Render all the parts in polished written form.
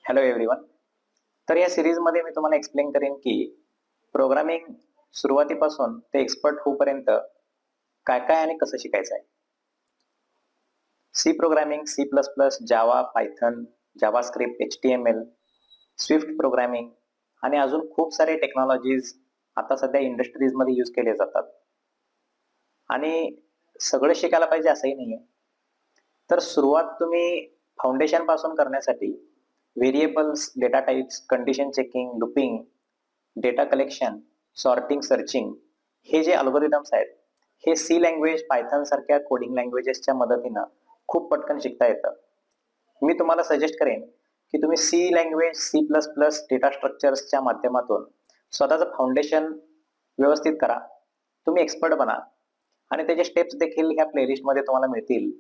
Hello everyone. तर या सिरीजमध्ये मी तुम्हाला एक्सप्लेन करेन की प्रोग्रामिंग सुरुवातीपासून ते एक्सपर्ट होईपर्यंत काय काय आणि कसं शिकायचं आहे. C programming, C plus plus, Java, Python, JavaScript, HTML, Swift programming आणि अजून खूप सारे टेक्नॉलॉजीज आता सध्या इंडस्ट्रीजमध्ये यूज केले जातात. आणि सगळं शिकायला पाहिजे असंही नाहीये. तर सुरुवात तुम्ही फाउंडेशन पासून करण्यासाठी variables, data types, condition checking, looping, data collection, sorting, searching हे जे अल्गोरिदम्स आहेत हे सी लँग्वेज, पायथन सारख्या कोडिंग लँग्वेजेसच्या मदतीनं खूप पटकन शिकता येतं. मी तुम्हाला सजेस्ट करेन की तुम्ही C language, C plus plus, data स्ट्रक्चर्सच्या माध्यमातून स्वतःचं फाउंडेशन व्यवस्थित करा, तुम्ही एक्सपर्ट बना आणि त्याचे स्टेप्स देखील ह्या प्लेलिस्टमध्ये तुम्हाला मिळतील.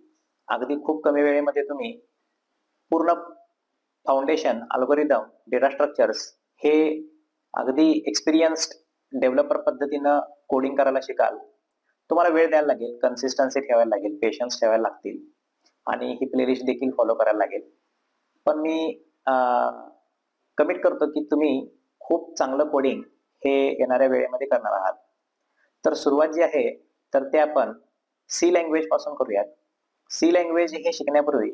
अगदी खूप कमी वेळेमध्ये तुम्ही पूर्ण फाउंडेशन, अल्गोरिदम, डेटा स्ट्रक्चर्स हे अगदी एक्सपिरियन्स्ड डेव्हलपर पद्धतीनं कोडिंग करायला शिकाल. तुम्हाला वेळ द्यायला लागेल, कन्सिस्टन्सी ठेवायला लागेल, पेशन्स ठेवायला लागतील आणि ही प्लेलिस्ट देखील फॉलो करायला लागेल. पण मी कमिट करतो की तुम्ही खूप चांगलं कोडिंग हे येणाऱ्या वेळेमध्ये करणार आहात. तर सुरुवात जी आहे तर ते आपण सी लँग्वेज पासून करूयात. सी लँग्वेज हे शिकण्यापूर्वी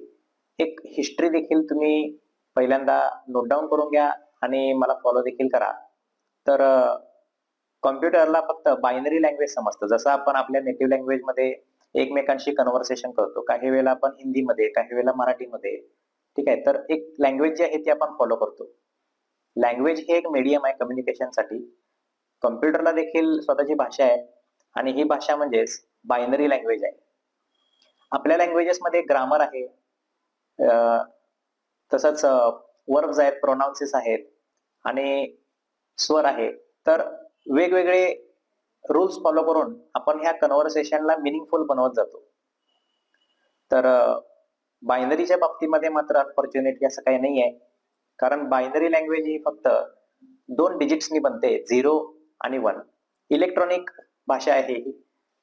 एक हिस्ट्री देखील तुम्ही पहिल्यांदा नोट डाऊन करून घ्या आणि मला फॉलो देखील करा. तर कॉम्प्युटरला फक्त बायनरी लँग्वेज समजतं. जसं आपण आपल्या नेटिव्ह लँग्वेजमध्ये एकमेकांशी कन्व्हर्सेशन करतो, काही वेळेला आपण हिंदीमध्ये, काही वेळेला मराठीमध्ये, ठीक आहे. तर एक लँग्वेज जी आहे ती आपण फॉलो करतो. लँग्वेज हे एक मीडियम आहे कम्युनिकेशनसाठी. कम्प्युटरला देखील स्वतःची भाषा आहे आणि ही भाषा म्हणजेच बायनरी लँग्वेज आहे. आपल्या लँग्वेजेसमध्ये ग्रामर आहे, तसंच वर्ब्स आहेत, प्रोनाउन्सेस आहेत आणि स्वर आहे. तर वेगवेगळे रूल्स फॉलो करून आपण ह्या कन्व्हर्सेशनला मिनिंगफुल बनवत जातो. तर बायनरीच्या बाबतीमध्ये मात्र अनफॉर्च्युनेटली असं काही नाही आहे, कारण बायनरी लँग्वेज ही फक्त 2 डिजिट्सनी बनते, 0 आणि 1. इलेक्ट्रॉनिक भाषा आहे ही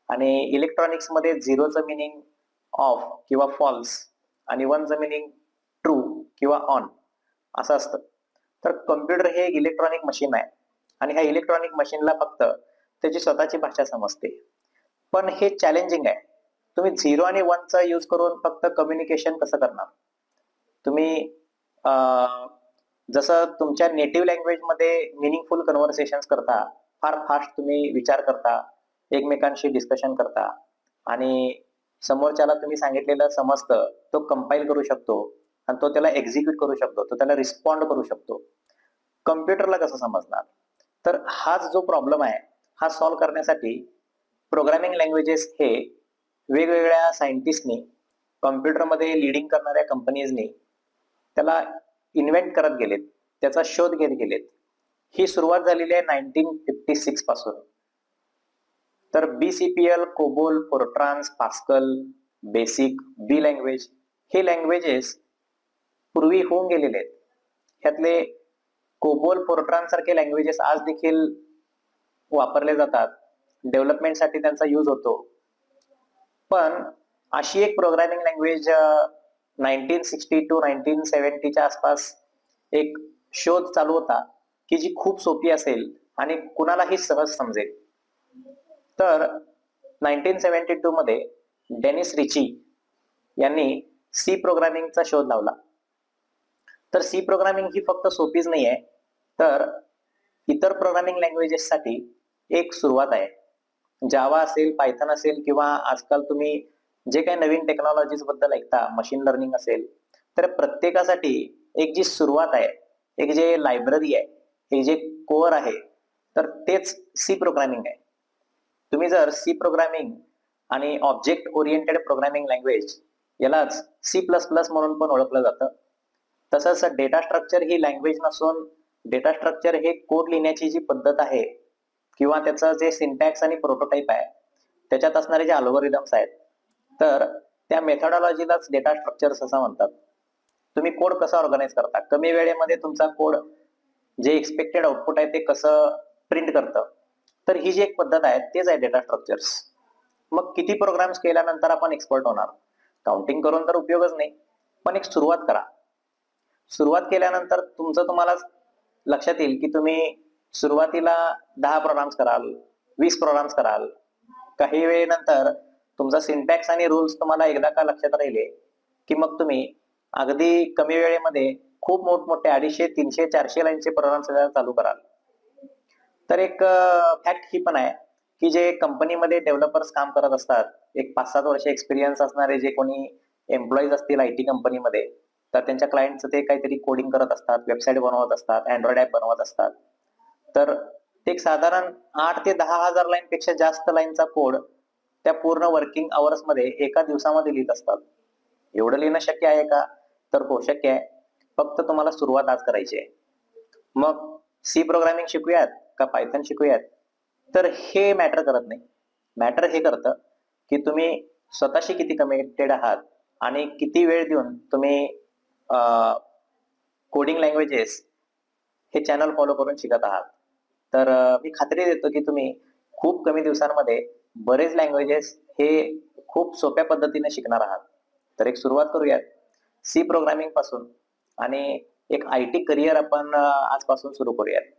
आणि इलेक्ट्रॉनिक्समध्ये 0चं मिनिंग ऑफ किंवा फॉल्स आणि 1चं मिनिंग ट्रू किंवा ऑन असं असतं. तर कम्प्युटर हे एक इलेक्ट्रॉनिक मशीन आहे आणि ह्या इलेक्ट्रॉनिक मशीनला फक्त त्याची स्वतःची भाषा समजते. पण हे चॅलेंजिंग आहे. तुम्ही 0 आणि 1चा यूज करून फक्त कम्युनिकेशन कसं करणार? तुम्ही जसं तुमच्या नेटिव्ह लँग्वेजमध्ये मिनिंगफुल कन्व्हर्सेशन्स करता, फार फास्ट तुम्ही विचार करता, एकमेकांशी डिस्कशन करता आणि समोरच्याला तुम्ही सांगितलेलं समजतं, तो कंपाईल करू शकतो आणि तो त्याला एक्झिक्यूट करू शकतो, तो त्याला रिस्पॉन्ड करू शकतो. कम्प्युटरला कसं समजणार? तर हाच जो प्रॉब्लेम आहे हा सॉल्व्ह करण्यासाठी प्रोग्रामिंग लँग्वेजेस हे वेगवेगळ्या सायंटिस्टनी, कम्प्युटरमध्ये लीडिंग करणाऱ्या कंपनीजनी त्याला इन्व्हेंट करत गेलेत, त्याचा शोध घेत गेलेत. ही सुरुवात झालेली आहे 1956 पासून. तर BCPL, कोबोल, फोरट्रान्स, पास्कल, बेसिक, बी लँग्वेज हे लँग्वेजेस पूर्वी होऊन गेलेले आहेत. ह्यातले कोबोल, फोरट्रान सारखे लँग्वेजेस आज देखील वापरले जातात, डेव्हलपमेंटसाठी त्यांचा यूज होतो. पण अशी एक प्रोग्रामिंग लँग्वेज 1960 टू 1970च्या आसपास एक शोध चालू होता की जी खूप सोपी असेल आणि कुणालाही सहज समजेल. तर 1972 मध्ये डेनिस रिची यांनी सी प्रोग्रामिंगचा शोध लावला. तर सी प्रोग्रामिंग ही फक्त सोपीच नाही आहे, तर इतर प्रोग्रामिंग लँग्वेजेससाठी एक सुरुवात आहे. जावा असेल, पायथन असेल किंवा आजकाल तुम्ही जे काही नवीन टेक्नॉलॉजीज बद्दल ऐकता, मशीन लर्निंग असेल, तर प्रत्येकासाठी एक जी सुरुवात आहे, एक जे लायब्ररी आहे, एक जे कोअर आहे, तर तेच सी प्रोग्रामिंग आहे. तुम्ही जर सी प्रोग्रामिंग आणि ऑब्जेक्ट ओरिएंटेड प्रोग्रामिंग लँग्वेज यालाच सी प्लस प्लस म्हणून पण ओळखलं जातं. तसंच डेटा स्ट्रक्चर ही लँग्वेज नसून डेटा स्ट्रक्चर हे कोड लिहिण्याची जी पद्धत आहे किंवा त्याचं जे सिंटॅक्स आणि प्रोटोटाइप आहे, त्याच्यात असणारे जे अल्गोरिदम्स आहेत, तर त्या मेथडॉलॉजीलाच डेटा स्ट्रक्चर्स असं म्हणतात. तुम्ही कोड कसा ऑर्गनाइज करता, कमी वेळेमध्ये तुमचा कोड जे एक्सपेक्टेड आउटपुट आहे ते कसं प्रिंट करतं, तर ही जी एक पद्धत आहे तेच आहे डेटा स्ट्रक्चर्स. मग किती प्रोग्राम्स केल्यानंतर आपण एक्सपर्ट होणार? काउंटिंग करून तर उपयोगच नाही, पण एक सुरुवात करा. सुरुवात केल्यानंतर तुम्हाला लक्षात येईल की तुम्ही सुरुवातीला 10 प्रोग्राम्स कराल, 20 प्रोग्राम्स कराल. काही वेळेनंतर तुमचा सिंटॅक्स आणि रूल्स तुम्हाला एकदा का लक्षात राहिले की मग तुम्ही अगदी कमी वेळेमध्ये खूप मोठमोठे 250, 300, 400 लाईनचे प्रोग्राम्स चालू कराल. तर एक फॅक्ट ही पण आहे की जे कंपनीमध्ये डेव्हलपर्स काम करत असतात, एक 5-7 वर्ष एक्सपिरियन्स असणारे जे कोणी एम्प्लॉईज असतील आयटी कंपनीमध्ये, तर त्यांच्या क्लायंटचं ते काहीतरी कोडिंग करत असतात, वेबसाईट बनवत असतात, अँड्रॉइड ॲप बनवत असतात. तर ते एक साधारण 8 ते 10,000 लाईन पेक्षा जास्त लाईनचा कोड त्या पूर्ण वर्किंग अवर्समध्ये एका दिवसामध्ये लिहित असतात. एवढं लिहिणं शक्य आहे का? तर हो, शक्य आहे. फक्त तुम्हाला सुरुवात आज करायची आहे. मग सी प्रोग्रामिंग शिकूयात का पायथन शिकूयात, तर हे मॅटर करत नाही. मॅटर हे करतं की तुम्ही स्वतःशी किती कमिटेड आहात आणि किती वेळ देऊन तुम्ही कोडिंग लँग्वेजेस हे चॅनल फॉलो करून शिकत आहात. तर मी खात्री देतो की तुम्ही खूप कमी दिवसांमध्ये बरेच लँग्वेजेस हे खूप सोप्या पद्धतीने शिकणार आहात. तर एक सुरुवात करूयात सी प्रोग्रामिंग पासून आणि एक आयटी करिअर आपण आजपासून सुरू करूयात.